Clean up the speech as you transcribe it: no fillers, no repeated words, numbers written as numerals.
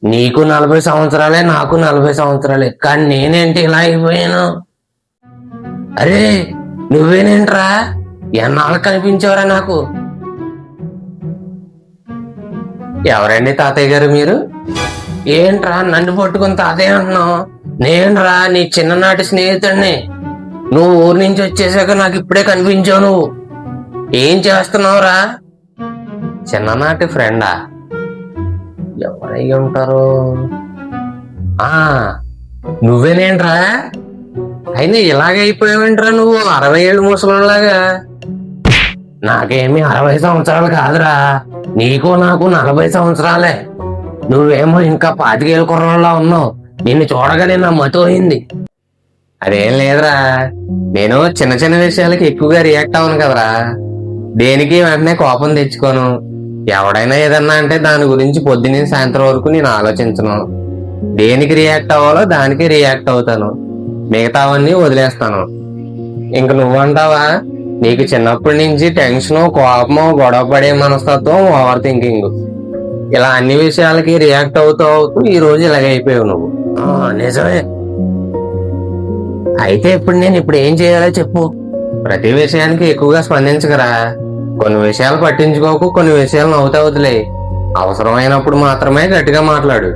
నీకు 40 సంవత్సరాలే, నాకు 40 సంవత్సరాలే, కానీ నేనేంటి ఇలా అయిపోయాను? అరే నువ్వేనేంట్రా? ఎన్నాళ్ళకి కనిపించావరా నాకు? ఎవరండి తాతయ్య గారు మీరు? ఏంట్రా నన్ను పట్టుకుని తాతయ్య అంటున్నావు? నేనురా నీ చిన్ననాటి స్నేహితుడిని. నువ్వు ఊరి నుంచి వచ్చేసాక నాకు ఇప్పుడే కనిపించావు. నువ్వు ఏం చేస్తున్నావురా? చిన్ననాటి ఫ్రెండా? ఎవరై ఉంటారు? ఆ నువ్వేనేంట్రా? అయినా ఇలాగైపోయావేంట్రా నువ్వు 60 ఏళ్ళు ముసలిలాగా? నాకేమీ 60 సంవత్సరాలు కాదురా, నీకు నాకు 40 సంవత్సరాలే. నువ్వేమో ఇంకా 25 ఏళ్ళ కుర్రలా ఉన్నావు. నిన్ను చూడగానే నా మతి పోయింది. అదేం లేదురా, నేను చిన్న చిన్న విషయాలకి ఎక్కువగా రియాక్ట్ అవ్వను కదరా. దేనికి వెంటనే కోపం తెచ్చుకోను. ఎవడైనా ఏదన్నా అంటే దాని గురించి పొద్దున్న సాయంత్రం వరకు నేను ఆలోచించను. దేనికి రియాక్ట్ అవ్వాలో దానికి రియాక్ట్ అవుతాను, మిగతావన్నీ వదిలేస్తాను. ఇంక నువ్వంటావా? నీకు చిన్నప్పటి నుంచి టెన్షన్, కోపము, గొడవ పడే మనస్తత్వం, ఓవర్ థింకింగ్, ఇలా అన్ని విషయాలకి రియాక్ట్ అవుతూ ఈ రోజు ఇలాగైపోయావు నువ్వు. నిజమే. అయితే ఇప్పుడు ఏం చేయాలో చెప్పు. ప్రతి విషయానికి ఎక్కువగా స్పందించకరా. కొన్ని విషయాలు పట్టించుకోకు, కొన్ని విషయాలు నవ్వుతా వదిలే. అవసరమైనప్పుడు మాత్రమే గట్టిగా మాట్లాడు.